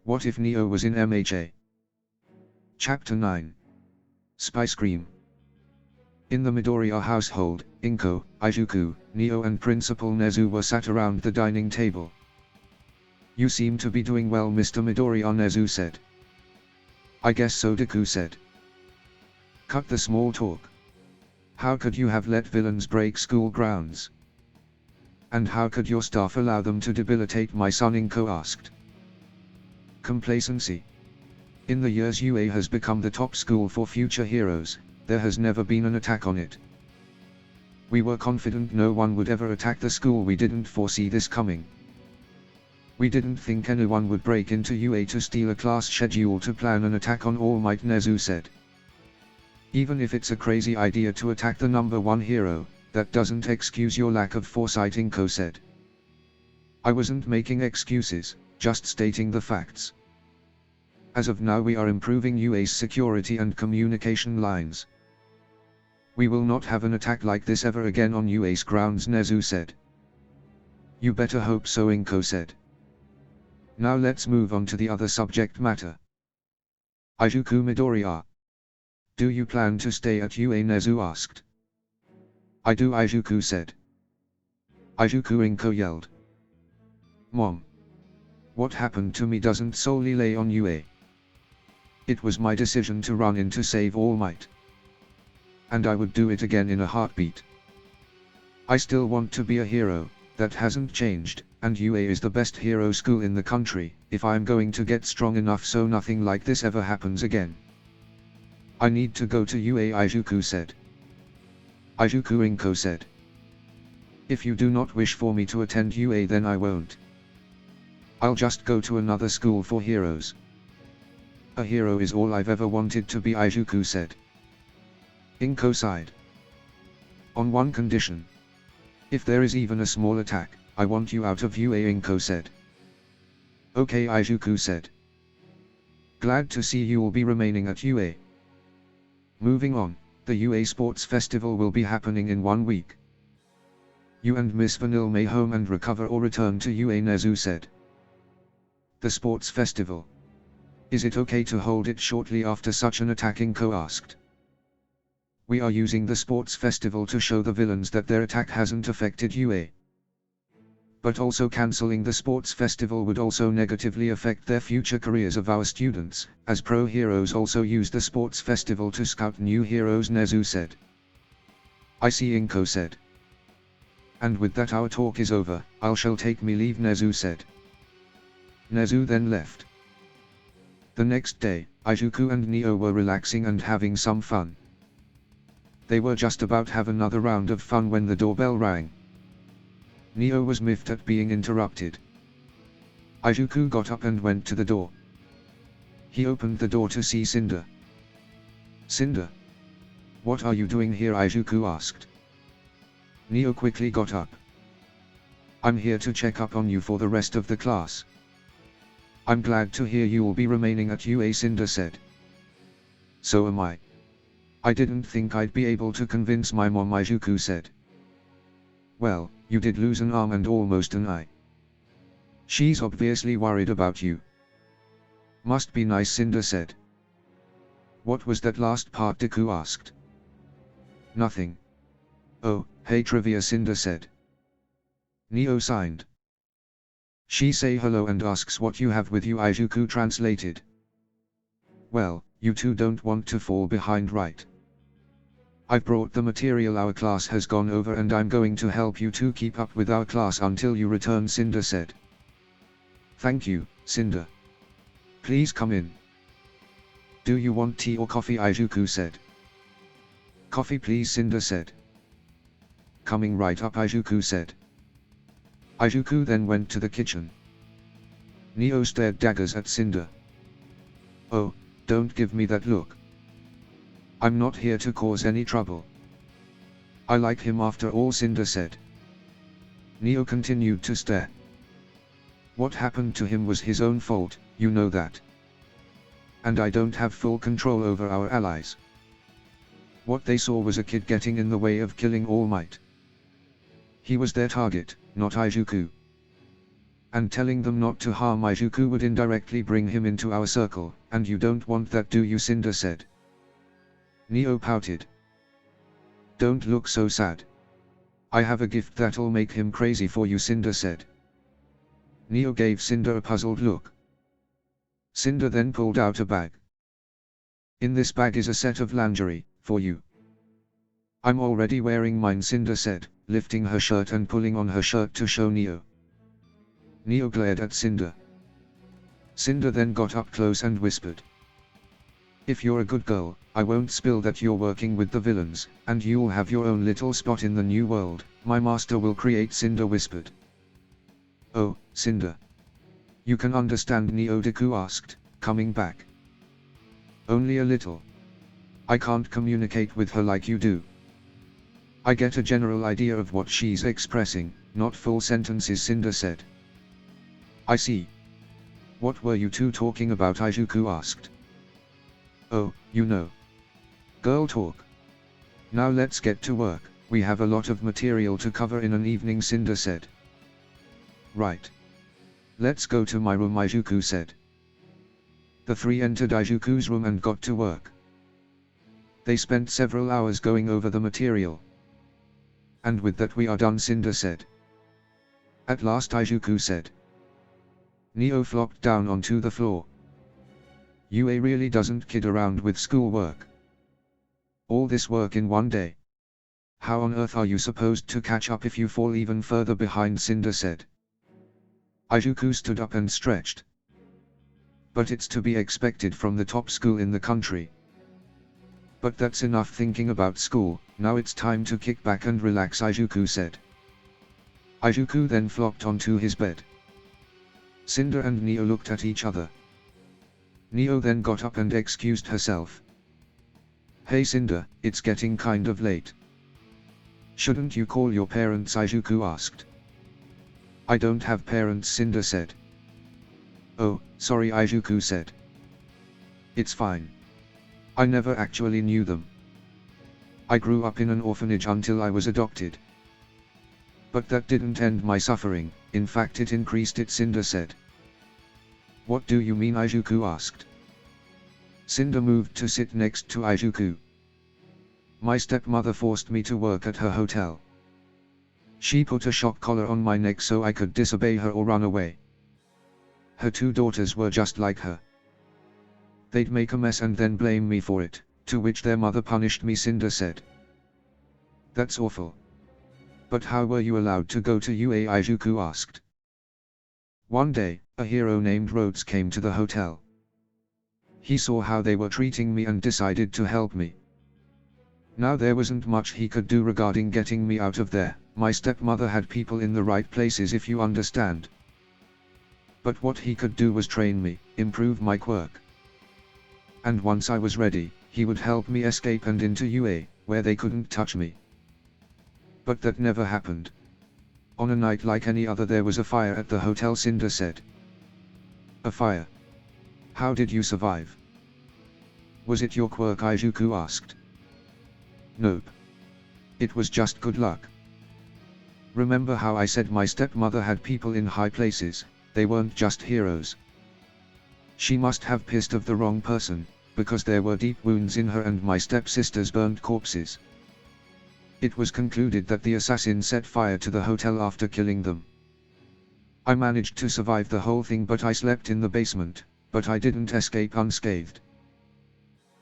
What if Neo was in MHA? Chapter 9. Spicecream. In the Midoriya household, Inko, Izuku, Neo and Principal Nezu were sat around the dining table. "You seem to be doing well, Mr. Midoriya," Nezu said. "I guess so," Deku said. "Cut the small talk. How could you have let villains break school grounds? And how could your staff allow them to debilitate my son?" Inko asked. "Complacency. In the years UA has become the top school for future heroes, there has never been an attack on it. We were confident no one would ever attack the school. We didn't foresee this coming. We didn't think anyone would break into UA to steal a class schedule to plan an attack on All Might," Nezu said. "Even if it's a crazy idea to attack the number one hero, that doesn't excuse your lack of foresight," Inko said. "I wasn't making excuses, just stating the facts. As of now we are improving UA's security and communication lines. We will not have an attack like this ever again on UA's grounds," Nezu said. "You better hope so," Inko said. "Now let's move on to the other subject matter. Izuku Midoriya. Do you plan to stay at UA?" Nezu asked. "I do," Izuku said. "Izuku," Inko yelled. "Mom. What happened to me doesn't solely lay on UA. It was my decision to run in to save All Might. And I would do it again in a heartbeat. I still want to be a hero, that hasn't changed, and UA is the best hero school in the country, if I'm going to get strong enough so nothing like this ever happens again. I need to go to UA," Izuku said. "Izuku," Inko said. "If you do not wish for me to attend UA then I won't. I'll just go to another school for heroes. A hero is all I've ever wanted to be," Izuku said. Inko sighed. "On one condition. If there is even a small attack, I want you out of UA," Inko said. "Okay," Izuku said. "Glad to see you will be remaining at UA. Moving on, the UA Sports Festival will be happening in 1 week. You and Miss Vanille may home and recover or return to UA," Nezu said. "The Sports Festival. Is it okay to hold it shortly after such an attack?" Inko asked. "We are using the Sports Festival to show the villains that their attack hasn't affected UA. But also cancelling the Sports Festival would also negatively affect their future careers of our students, as pro heroes also use the Sports Festival to scout new heroes," Nezu said. "I see," Inko said. "And with that our talk is over, I shall take me leave," Nezu said. Nezu then left. The next day, Izuku and Neo were relaxing and having some fun. They were just about to have another round of fun when the doorbell rang. Neo was miffed at being interrupted. Izuku got up and went to the door. He opened the door to see Cinder. "Cinder? What are you doing here?" Izuku asked. Neo quickly got up. "I'm here to check up on you for the rest of the class." "I'm glad to hear you will be remaining at UA," Cinder said. "So am I. I didn't think I'd be able to convince my mom," Izuku said. "Well, you did lose an arm and almost an eye. She's obviously worried about you." "Must be nice," Cinder said. "What was that last part?" Deku asked. "Nothing. Oh, hey trivia," Cinder said. Neo signed. "She say hello and asks what you have with you," Izuku translated. "Well, you two don't want to fall behind, right? I've brought the material our class has gone over and I'm going to help you two keep up with our class until you return," Cinder said. "Thank you, Cinder. Please come in." "Do you want tea or coffee?" Izuku said. "Coffee please," Cinder said. "Coming right up," Izuku said. Izuku then went to the kitchen. Neo stared daggers at Cinder. "Oh, don't give me that look. I'm not here to cause any trouble. I like him after all," Cinder said. Neo continued to stare. "What happened to him was his own fault, you know that. And I don't have full control over our allies. What they saw was a kid getting in the way of killing All Might. He was their target, not Izuku. and telling them not to harm Izuku would indirectly bring him into our circle, and you don't want that, do you? Cinder said. Neo pouted. Don't look so sad. I have a gift that'll make him crazy for you, Cinder said. Neo gave Cinder a puzzled look. Cinder then pulled out a bag. In this bag is a set of lingerie, for you. I'm already wearing mine, Cinder said, lifting her shirt and pulling on her shirt to show Neo. Neo glared at Cinder. Cinder then got up close and whispered. If you're a good girl, I won't spill that you're working with the villains, and you'll have your own little spot in the new world, my master will create, Cinder whispered. Oh, Cinder. You can understand, Neo? Deku asked, coming back. Only a little. I can't communicate with her like you do. I get a general idea of what she's expressing, not full sentences, Cinder said. I see. What were you two talking about? Izuku asked. Oh, you know. Girl talk. Now let's get to work, we have a lot of material to cover in an evening, Cinder said. Right. Let's go to my room, Izuku said. The three entered Izuku's room and got to work. They spent several hours going over the material. And with that we are done, Cinder said. At last, Izuku said. Neo flopped down onto the floor. UA really doesn't kid around with schoolwork. All this work in one day. How on earth are you supposed to catch up if you fall even further behind, Cinder said. Izuku stood up and stretched. But it's to be expected from the top school in the country. But that's enough thinking about school, now it's time to kick back and relax, Izuku said. Izuku then flopped onto his bed. Cinder and Neo looked at each other. Neo then got up and excused herself. Hey Cinder, it's getting kind of late. Shouldn't you call your parents? Izuku asked. I don't have parents, Cinder said. Oh, sorry, Izuku said. It's fine. I never actually knew them. I grew up in an orphanage until I was adopted. But that didn't end my suffering, in fact it increased it, Cinder said. What do you mean? Izuku asked. Cinder moved to sit next to Izuku. My stepmother forced me to work at her hotel. She put a shock collar on my neck so I could disobey her or run away. Her two daughters were just like her. They'd make a mess and then blame me for it, to which their mother punished me, Cinder said. That's awful. But how were you allowed to go to UA? Izuku asked. One day, a hero named Rhodes came to the hotel. He saw how they were treating me and decided to help me. Now there wasn't much he could do regarding getting me out of there, my stepmother had people in the right places, if you understand. But what he could do was train me, improve my quirk. And once I was ready, he would help me escape and into UA, where they couldn't touch me. But that never happened. On a night like any other there was a fire at the hotel, Cinder said. A fire? How did you survive? Was it your quirk? Izuku asked. Nope. It was just good luck. Remember how I said my stepmother had people in high places, they weren't just heroes. She must have pissed off the wrong person, because there were deep wounds in her and my stepsisters burnt corpses. It was concluded that the assassin set fire to the hotel after killing them. I managed to survive the whole thing, but I slept in the basement, but I didn't escape unscathed.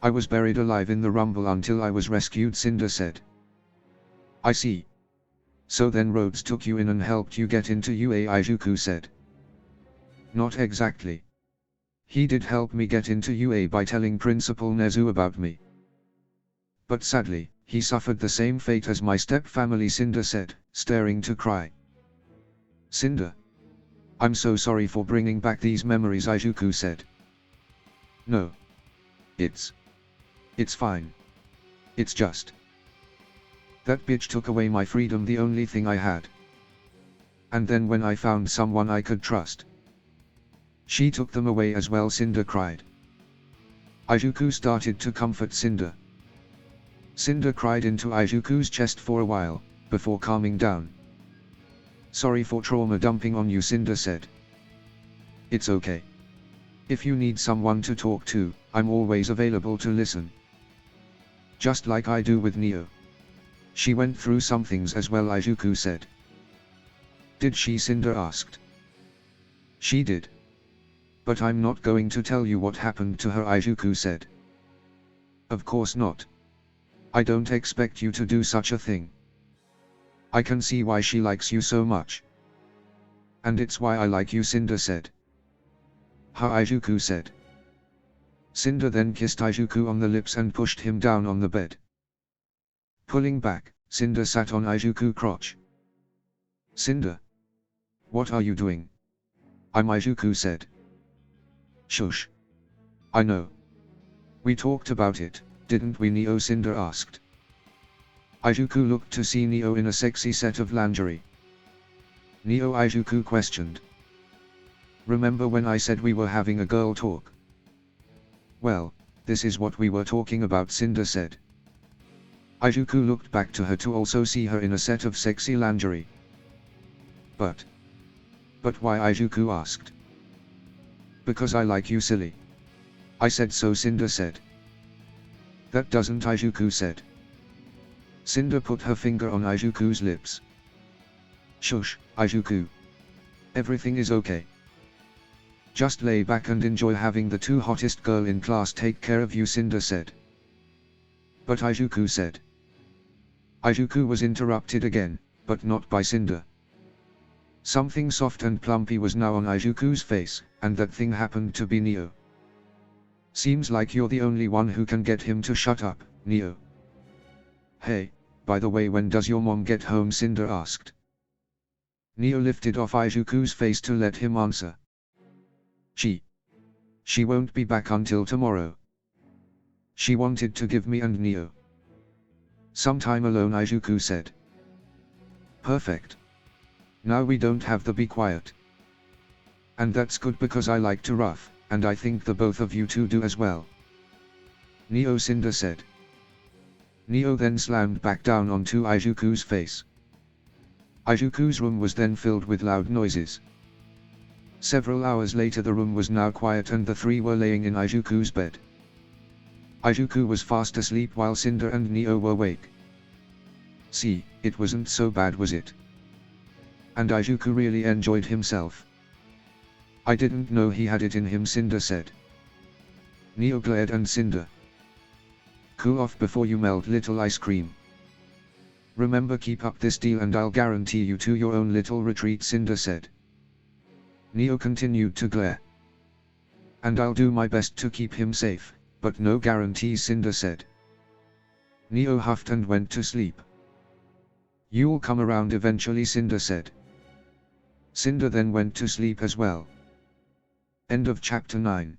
I was buried alive in the rumble until I was rescued, Cinder said. I see. So then Rhodes took you in and helped you get into UA? Izuku said. Not exactly. He did help me get into UA by telling Principal Nezu about me. But sadly, he suffered the same fate as my step-family, Cinder said, staring to cry. Cinder. I'm so sorry for bringing back these memories, Izuku said. No. It's fine. It's just. That bitch took away my freedom, the only thing I had. And then when I found someone I could trust, she took them away as well, Cinder cried. Izuku started to comfort Cinder. Cinder cried into Izuku's chest for a while, before calming down. Sorry for trauma dumping on you, Cinder said. it's okay. If you need someone to talk to, I'm always available to listen. Just like I do with Neo. She went through some things as well, Izuku said. Did she? Cinder asked. She did. But I'm not going to tell you what happened to her, Izuku said. Of course not. I don't expect you to do such a thing. I can see why she likes you so much. And it's why I like you, Cinder said. Ha, Izuku said. Cinder then kissed Izuku on the lips and pushed him down on the bed. Pulling back, Cinder sat on Izuku's crotch. Cinder. What are you doing? Izuku said. Shush. I know. We talked about it, didn't we, Neo? Cinder asked. Izuku looked to see Neo in a sexy set of lingerie. Neo, Izuku questioned. Remember when I said we were having a girl talk? Well, this is what we were talking about, Cinder said. Izuku looked back to her to also see her in a set of sexy lingerie. But why? Izuku asked. Because I like you, silly. I said so, Cinder said. That doesn't, Izuku said. Cinder put her finger on Izuku's lips. Shush, Izuku. Everything is okay. Just lay back and enjoy having the two hottest girl in class take care of you, Cinder said. But Izuku said. Izuku was interrupted again, but not by Cinder. Something soft and plumpy was now on Izuku's face, and that thing happened to be Neo. Seems like you're the only one who can get him to shut up, Neo. Hey, by the way, when does your mom get home? Cinder asked. Neo lifted off Izuku's face to let him answer. She won't be back until tomorrow. She wanted to give me and Neo some time alone, Izuku said. Perfect. Now we don't have to be quiet. And that's good because I like to rough, and I think the both of you two do as well. Neo, Cinder said. Neo then slammed back down onto Izuku's face. Izuku's room was then filled with loud noises. Several hours later the room was now quiet and the three were laying in Izuku's bed. Izuku was fast asleep while Cinder and Neo were awake. See, it wasn't so bad, was it? And Izuku really enjoyed himself. I didn't know he had it in him, Cinder said. Neo glared and Cinder. Cool off before you melt, little ice cream. Remember, keep up this deal and I'll guarantee you to your own little retreat, Cinder said. Neo continued to glare. And I'll do my best to keep him safe, but no guarantees, Cinder said. Neo huffed and went to sleep. You'll come around eventually, Cinder said. Cinder then went to sleep as well. End of chapter 9.